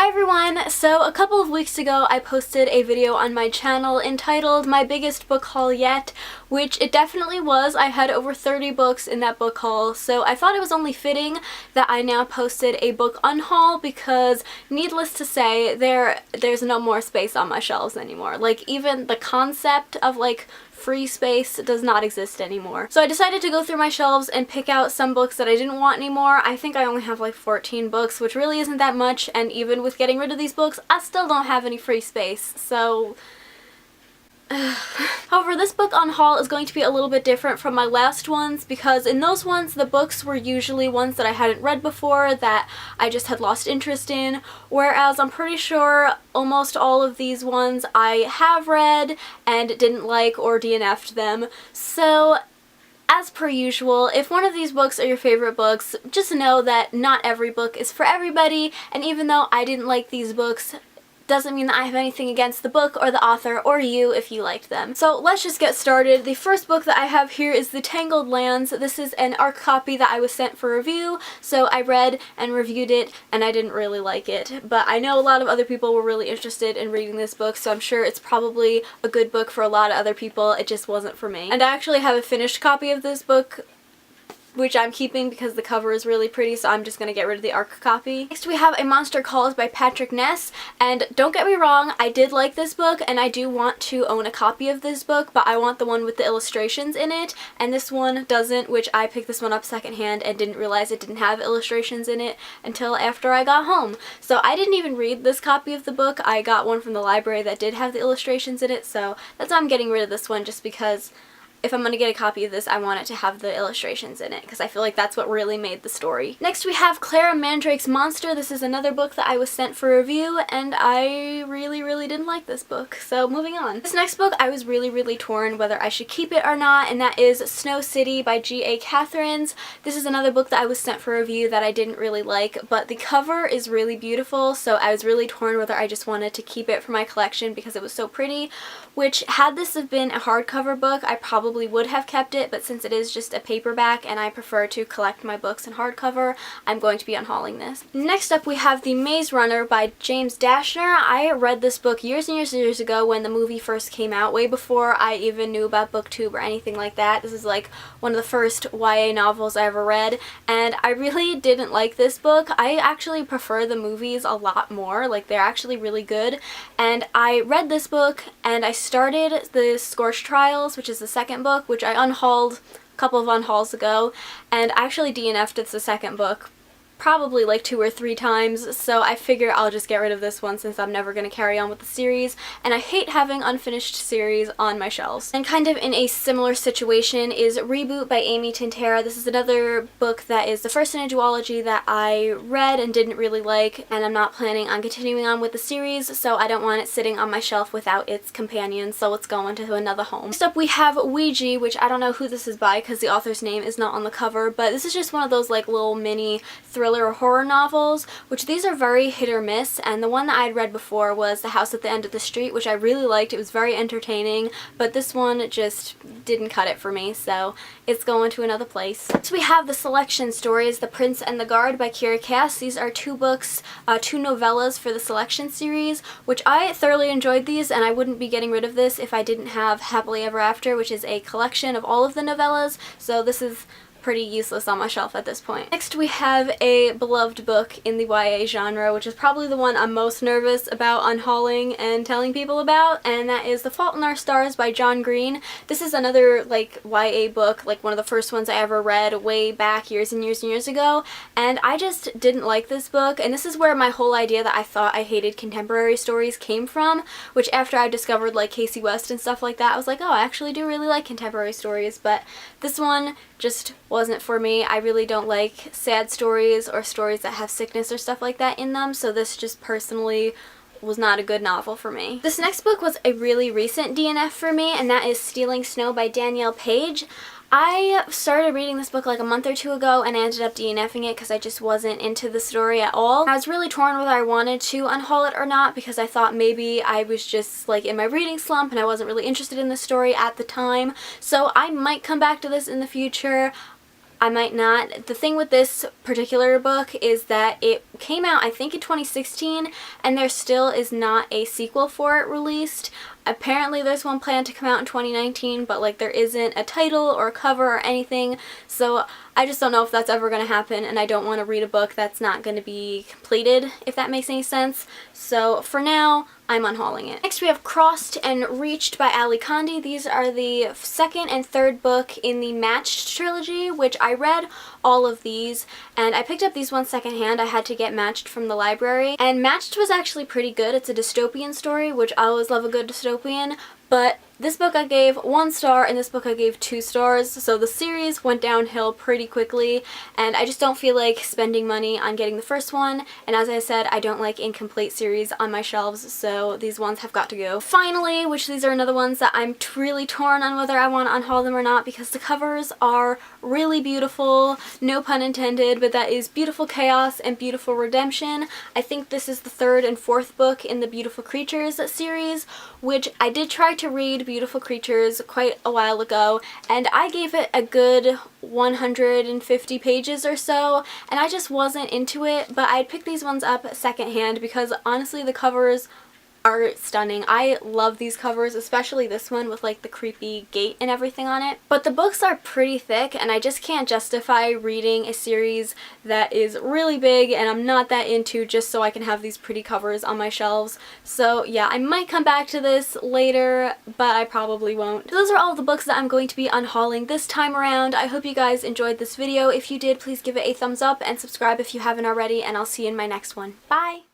Hi everyone! So a couple of weeks ago I posted a video on my channel entitled My Biggest Book Haul Yet, which it definitely was. I had over 30 books in that book haul, so I thought it was only fitting that I now posted a book unhaul because, needless to say, there's no more space on my shelves anymore. Like, even the concept of like free space does not exist anymore. So I decided to go through my shelves and pick out some books that I didn't want anymore. I think I only have like 14 books, which really isn't that much, and even with getting rid of these books, I still don't have any free space, so however, this book on haul is going to be a little bit different from my last ones because in those ones the books were usually ones that I hadn't read before that I just had lost interest in, whereas I'm pretty sure almost all of these ones I have read and didn't like or DNF'd them. So as per usual, if one of these books are your favorite books, just know that not every book is for everybody, and even though I didn't like these books, doesn't mean that I have anything against the book or the author or you if you liked them. So let's just get started. The first book that I have here is The Tangled Lands. This is an ARC copy that I was sent for review, so I read and reviewed it and I didn't really like it. But I know a lot of other people were really interested in reading this book, so I'm sure it's probably a good book for a lot of other people. It just wasn't for me. And I actually have a finished copy of this book, which I'm keeping because the cover is really pretty, so I'm just going to get rid of the ARC copy. Next we have A Monster Calls by Patrick Ness, and don't get me wrong, I did like this book and I do want to own a copy of this book, but I want the one with the illustrations in it, and this one doesn't, which I picked this one up secondhand and didn't realize it didn't have illustrations in it until after I got home. So I didn't even read this copy of the book. I got one from the library that did have the illustrations in it, so that's why I'm getting rid of this one, just because if I'm going to get a copy of this, I want it to have the illustrations in it, because I feel like that's what really made the story. Next we have Clara Mandrake's Monster. This is another book that I was sent for review, and I really didn't like this book, so moving on. This next book I was really torn whether I should keep it or not, and that is Snow City by G.A. Catherines. This is another book that I was sent for review that I didn't really like, but the cover is really beautiful, so I was really torn whether I just wanted to keep it for my collection because it was so pretty, which had this have been a hardcover book, I probably would have kept it, but since it is just a paperback and I prefer to collect my books in hardcover, I'm going to be unhauling this. Next up we have The Maze Runner by James Dashner. I read this book years and years ago when the movie first came out, way before I even knew about BookTube or anything like that. This is like one of the first YA novels I ever read, and I really didn't like this book. I actually prefer the movies a lot more, like they're actually really good, and I read this book and I started the Scorched Trials, which is the second book, which I unhauled a couple of unhauls ago, and I actually DNF'd the second book probably like 2 or 3 times, so I figure I'll just get rid of this one since I'm never going to carry on with the series, and I hate having unfinished series on my shelves. And kind of in a similar situation is Reboot by Amy Tintera. This is another book that is the first in a duology that I read and didn't really like, and I'm not planning on continuing on with the series, so I don't want it sitting on my shelf without its companion, so let's go into another home. Next up we have Ouija, which I don't know who this is by because the author's name is not on the cover, but this is just one of those like little mini thriller or horror novels, which these are very hit or miss, and the one that I had read before was The House at the End of the Street, which I really liked. It was very entertaining, but this one just didn't cut it for me, so it's going to another place. So we have The Selection Stories, The Prince and the Guard by Kira Cass. These are 2 books, 2 novellas for the Selection series, which I thoroughly enjoyed these, and I wouldn't be getting rid of this if I didn't have Happily Ever After, which is a collection of all of the novellas, so this is pretty useless on my shelf at this point. Next we have a beloved book in the YA genre, which is probably the one I'm most nervous about unhauling and telling people about, and that is The Fault in Our Stars by John Green. This is another like YA book, like one of the first ones I ever read way back years and years ago, and I just didn't like this book, and this is where my whole idea that I thought I hated contemporary stories came from, which after I discovered like Casey West and stuff like that, I was like, oh, I actually do really like contemporary stories, but this one just wasn't for me. I really don't like sad stories or stories that have sickness or stuff like that in them, so this just personally was not a good novel for me. This next book was a really recent DNF for me, and that is Stealing Snow by Danielle Page. I started reading this book like a month or 2 ago and I ended up DNFing it because I just wasn't into the story at all. I was really torn whether I wanted to unhaul it or not because I thought maybe I was just like in my reading slump and I wasn't really interested in the story at the time. So I might come back to this in the future. I might not. The thing with this particular book is that it came out, I think, in 2016, and there still is not a sequel for it released. Apparently there's one planned to come out in 2019, but like there isn't a title or a cover or anything, so I just don't know if that's ever going to happen, and I don't want to read a book that's not going to be completed, if that makes any sense. So for now, I'm unhauling it. Next we have Crossed and Reached by Ali Kandi. These are the second and third book in the Matched trilogy, which I read all of these, and I picked up these ones secondhand. I had to get Matched from the library, and Matched was actually pretty good. It's a dystopian story, which I always love a good dystopian, but this book I gave 1 star and this book I gave 2 stars, so the series went downhill pretty quickly, and I just don't feel like spending money on getting the first one, and as I said, I don't like incomplete series on my shelves, so these ones have got to go. Finally, which these are another ones that I'm really torn on whether I want to unhaul them or not, because the covers are really beautiful, no pun intended, but that is Beautiful Chaos and Beautiful Redemption. I think this is the 3rd and 4th book in the Beautiful Creatures series, which I did try to read Beautiful Creatures quite a while ago, and I gave it a good 150 pages or so, and I just wasn't into it, but I picked these ones up secondhand because honestly the covers are stunning. I love these covers, especially this one with like the creepy gate and everything on it. But the books are pretty thick, and I just can't justify reading a series that is really big and I'm not that into just so I can have these pretty covers on my shelves. So yeah, I might come back to this later, but I probably won't. So those are all the books that I'm going to be unhauling this time around. I hope you guys enjoyed this video. If you did, please give it a thumbs up and subscribe if you haven't already, and I'll see you in my next one. Bye!